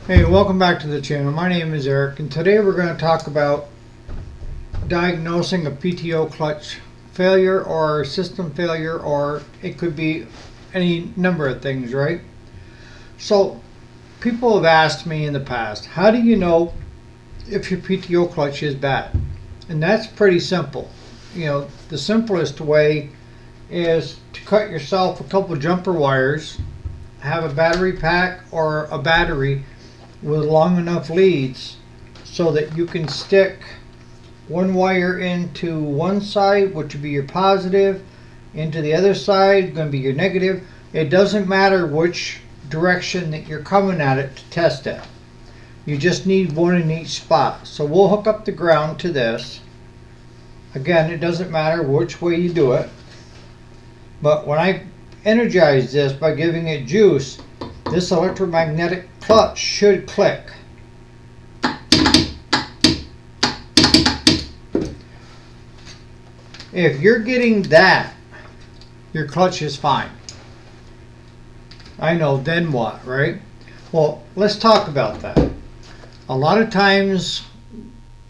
Hey, welcome back to the channel. My name is Eric, and today we're going to talk about diagnosing a PTO clutch failure or system failure, or it could be any number of things, right? So, people have asked me in the past, how do you know if your PTO clutch is bad? And that's pretty simple. You know, the simplest way is to cut yourself a couple jumper wires, have a battery pack or a battery with long enough leads so that you can stick one wire into one side, which would be your positive, into the other side, going to be your negative. It doesn't matter which direction that you're coming at it to test it. You just need one in each spot. So we'll hook up the ground to this. Again, it doesn't matter which way you do it. But when I energize this by giving it juice, this electromagnetic clutch should click. If you're getting that, your clutch is fine. I know, then what, right? Well, let's talk about that. A lot of times,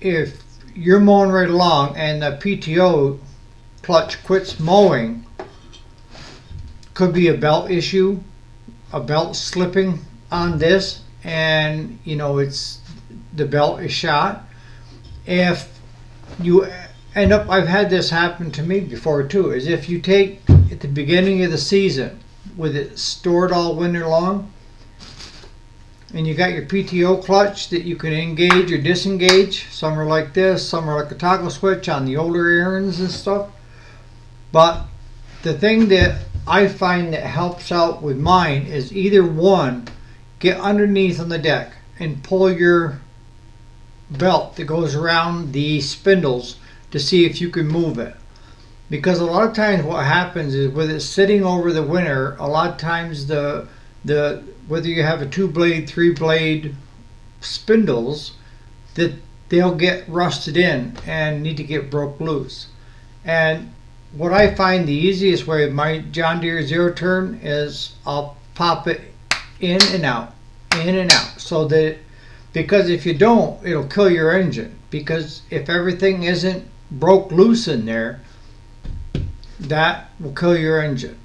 if you're mowing right along and the PTO clutch quits mowing, could be a belt issue, a belt slipping on this, and you know it's the belt is shot. If you end up, I've had this happen to me before too, is if you take at the beginning of the season with it stored all winter long, and you got your PTO clutch that you can engage or disengage. Some are like this, some are like a toggle switch on the older errands and stuff. But the thing that I find that helps out with mine is either one, get underneath on the deck and pull your belt that goes around the spindles to see if you can move it. Because a lot of times what happens is with it sitting over the winter, a lot of times the whether you have a 2-blade, 3-blade spindles, that they'll get rusted in and need to get broke loose. And what I find the easiest way with my John Deere zero turn is I'll pop it in and out, so that, because if you don't, it'll kill your engine. Because if everything isn't broke loose in there, that will kill your engine.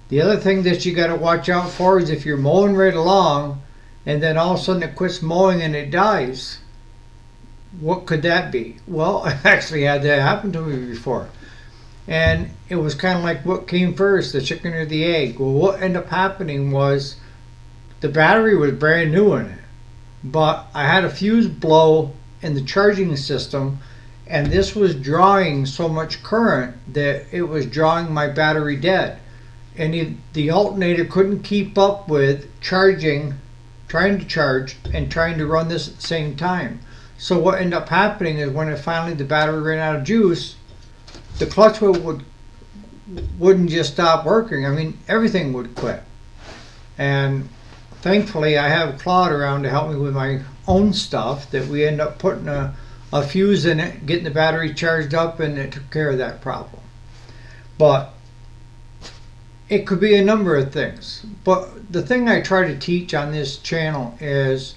The other thing that you got to watch out for is if you're mowing right along and then all of a sudden it quits mowing and it dies. What could that be? Well, I've actually had that happen to me before. And it was kind of like, what came first, the chicken or the egg? Well, what ended up happening was the battery was brand new in it, but I had a fuse blow in the charging system, and this was drawing so much current that it was drawing my battery dead. And the alternator couldn't keep up with charging, trying to charge and trying to run this at the same time. So what ended up happening is when finally the battery ran out of juice, the clutch wouldn't just stop working. I mean, everything would quit. And thankfully, I have Claude around to help me with my own stuff that we end up putting a fuse in it, getting the battery charged up, and it took care of that problem. But it could be a number of things. But the thing I try to teach on this channel is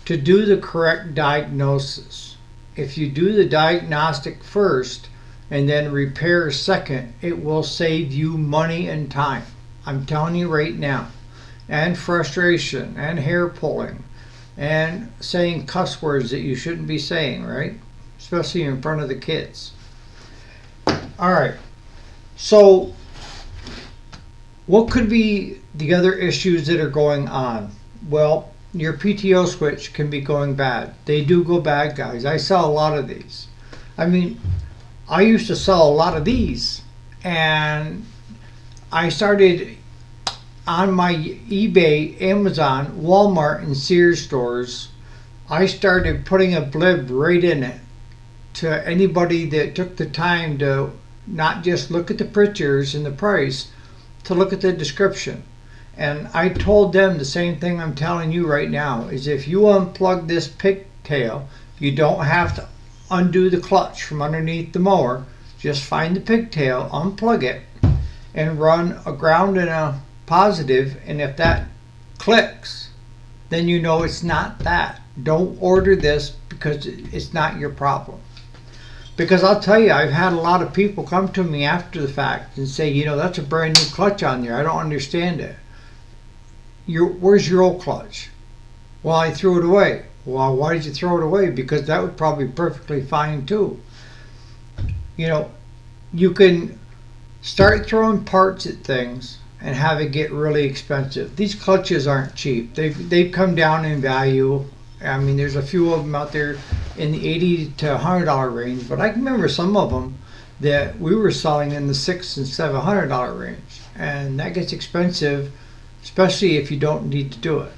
to do the correct diagnosis. If you do the diagnostic first, and then repair second, it will save you money and time. I'm telling you right now. And frustration, and hair pulling, and saying cuss words that you shouldn't be saying, right? Especially in front of the kids. Alright, so what could be the other issues that are going on? Well, your PTO switch can be going bad. They do go bad, guys. I sell a lot of these. I mean, I used to sell a lot of these, and I started on my eBay, Amazon, Walmart, and Sears stores. I started putting a blib right in it to anybody that took the time to not just look at the pictures and the price, to look at the description. And I told them the same thing I'm telling you right now, is if you unplug this pigtail, you don't have to undo the clutch from underneath the mower. Just find the pigtail, unplug it, and run a ground and a positive, and if that clicks, then you know it's not that. Don't order this because it's not your problem. Because I'll tell you, I've had a lot of people come to me after the fact and say, you know, that's a brand new clutch on there. I don't understand it. Where's your old clutch? Well, I threw it away. Well, why did you throw it away? Because that would probably be perfectly fine too. You know, you can start throwing parts at things and have it get really expensive. These clutches aren't cheap. They've come down in value. I mean, there's a few of them out there in the $80 to $100 range, but I can remember some of them that we were selling in the $600 and $700 range, and that gets expensive, especially if you don't need to do it.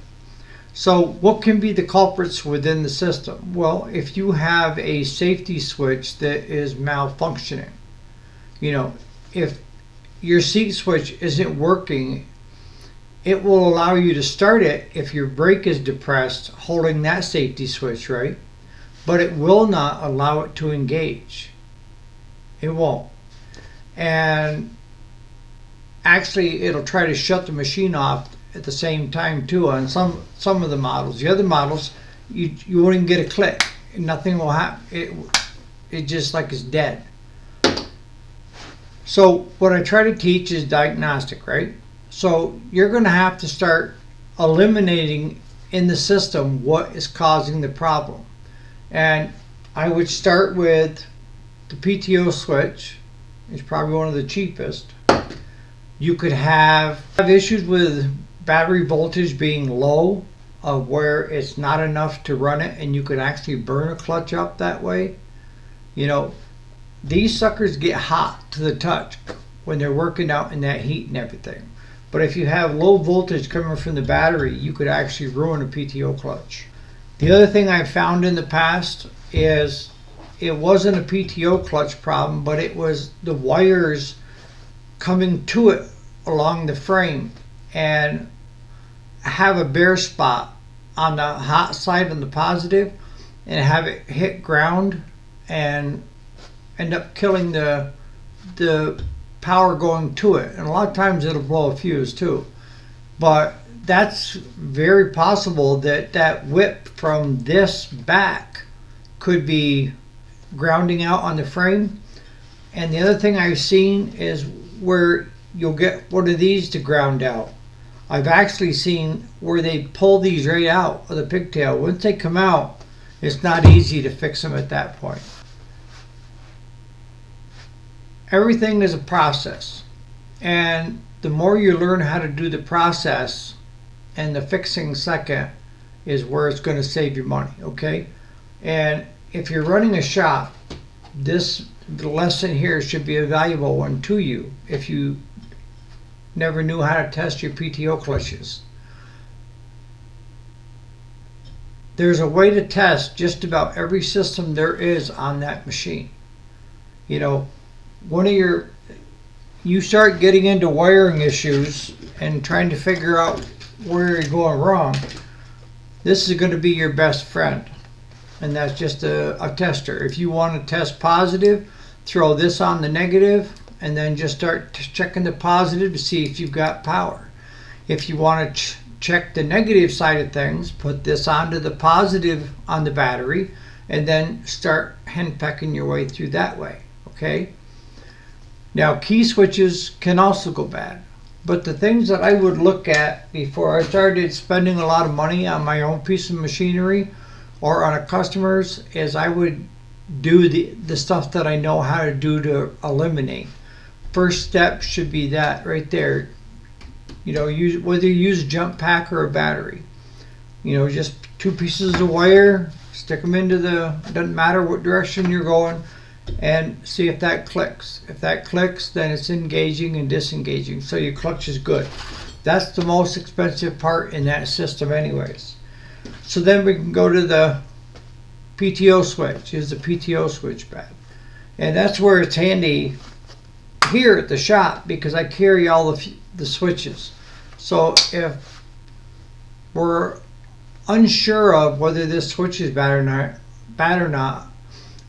So what can be the culprits within the system? Well, if you have a safety switch that is malfunctioning, you know, if your seat switch isn't working, it will allow you to start it if your brake is depressed, holding that safety switch, right? But it will not allow it to engage. It won't. And actually, it'll try to shut the machine off at the same time too on some of the models. The other models, you won't even get a click. Nothing will happen. It just like it's dead. So what I try to teach is diagnostic, right? So you're going to have to start eliminating in the system what is causing the problem. And I would start with the PTO switch. It's probably one of the cheapest. You could have issues with battery voltage being low, of where it's not enough to run it, and you could actually burn a clutch up that way. You know, these suckers get hot to the touch when they're working out in that heat and everything. But if you have low voltage coming from the battery, you could actually ruin a PTO clutch. The other thing I've found in the past is it wasn't a PTO clutch problem, but it was the wires coming to it along the frame and have a bare spot on the hot side on the positive and have it hit ground and end up killing the power going to it. And a lot of times it'll blow a fuse too. But that's very possible that whip from this back could be grounding out on the frame. And the other thing I've seen is where you'll get one of these to ground out. I've actually seen where they pull these right out of the pigtail. Once they come out, it's not easy to fix them at that point. Everything is a process, and the more you learn how to do the process, and the fixing second is where it's going to save you money, okay? And if you're running a shop, the lesson here should be a valuable one to you if you never knew how to test your PTO clutches. There's a way to test just about every system there is on that machine. You know, you start getting into wiring issues and trying to figure out where you're going wrong, this is going to be your best friend, and that's just a tester. If you want to test positive, throw this on the negative and then just start checking the positive to see if you've got power. If you want to check the negative side of things, put this onto the positive on the battery and then start henpecking your way through that way, okay? Now, key switches can also go bad, but the things that I would look at before I started spending a lot of money on my own piece of machinery or on a customer's is I would do the stuff that I know how to do to eliminate. First step should be that right there. You know, whether you use a jump pack or a battery. You know, just two pieces of wire, stick them into doesn't matter what direction you're going, and see if that clicks. If that clicks, then it's engaging and disengaging, so your clutch is good. That's the most expensive part in that system anyways. So then we can go to the PTO switch. Is the PTO switch bad? And that's where it's handy here at the shop because I carry all the switches. So if we're unsure of whether this switch is bad or not,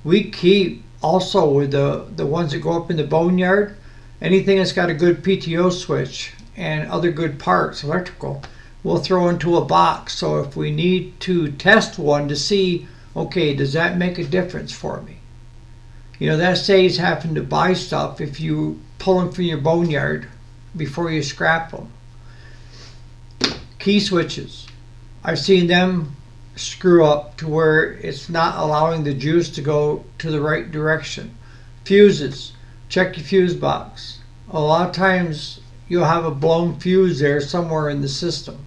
we keep also with the ones that go up in the boneyard, anything that's got a good PTO switch and other good parts, electrical, we'll throw into a box. So if we need to test one to see, okay, does that make a difference for me? You know, that saves having to buy stuff if you pull them from your boneyard before you scrap them. Key switches. I've seen them screw up to where it's not allowing the juice to go to the right direction. Fuses. Check your fuse box. A lot of times you'll have a blown fuse there somewhere in the system.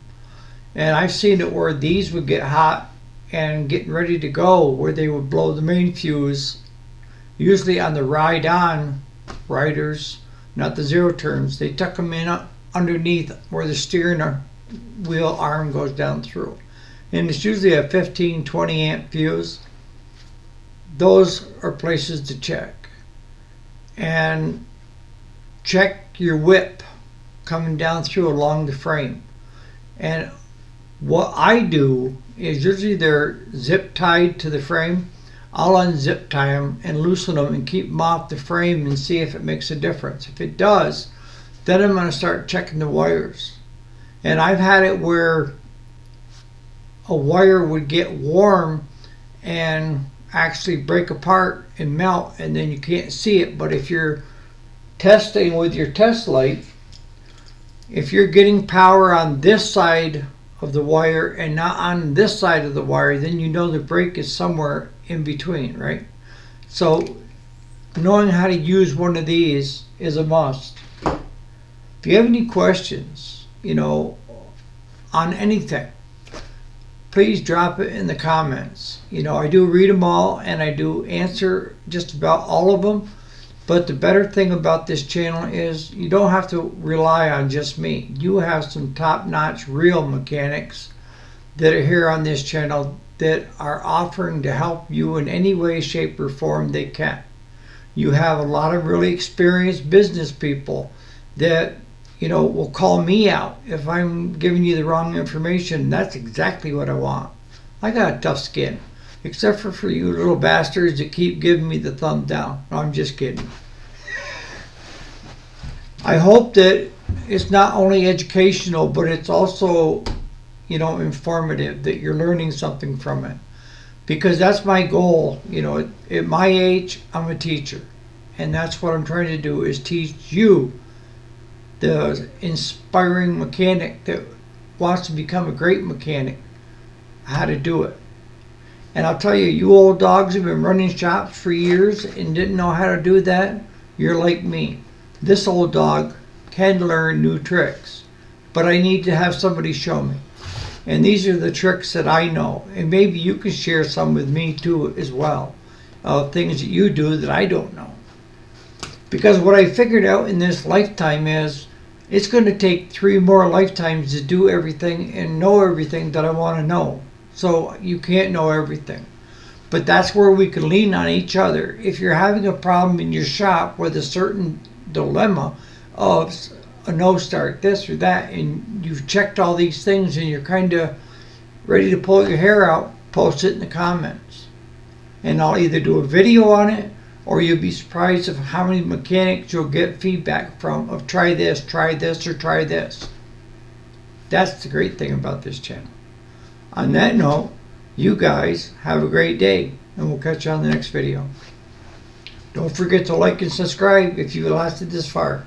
And I've seen it where these would get hot and getting ready to go, where they would blow the main fuse, usually on the ride-on riders, not the zero turns. They tuck them in underneath where the steering wheel arm goes down through. And it's usually a 15-20 amp fuse. Those are places to check. And check your whip coming down through along the frame. And what I do is, usually they're zip tied to the frame. I'll unzip tie them and loosen them and keep them off the frame and see if it makes a difference. If it does, then I'm going to start checking the wires. And I've had it where a wire would get warm and actually break apart and melt, and then you can't see it. But if you're testing with your test light, if you're getting power on this side of the wire and not on this side of the wire, then you know the break is somewhere in between, right? So knowing how to use one of these is a must. If you have any questions, you know, on anything, please drop it in the comments. You know, I do read them all and I do answer just about all of them. But the better thing about this channel is you don't have to rely on just me. You have some top-notch real mechanics that are here on this channel that are offering to help you in any way, shape, or form they can. You have a lot of really experienced business people that, you know, will call me out if I'm giving you the wrong information. That's exactly what I want. I got a tough skin, except for you little bastards that keep giving me the thumb down. No, I'm just kidding. I hope that it's not only educational, but it's also, you know, informative, that you're learning something from it. Because that's my goal. You know, at my age, I'm a teacher. And that's what I'm trying to do, is teach you, the inspiring mechanic that wants to become a great mechanic, how to do it. And I'll tell you, you old dogs have been running shops for years and didn't know how to do that, you're like me. This old dog can learn new tricks, but I need to have somebody show me. And these are the tricks that I know. And maybe you can share some with me too as well, of things that you do that I don't know. Because what I figured out in this lifetime is, it's going to take 3 more lifetimes to do everything and know everything that I want to know. So you can't know everything. But that's where we can lean on each other. If you're having a problem in your shop with a certain dilemma of a no start, this or that, and you've checked all these things and you're kind of ready to pull your hair out, post it in the comments. And I'll either do a video on it, or you'll be surprised of how many mechanics you'll get feedback from of try this, or try this. That's the great thing about this channel. On that note, you guys have a great day, and we'll catch you on the next video. Don't forget to like and subscribe if you lasted this far.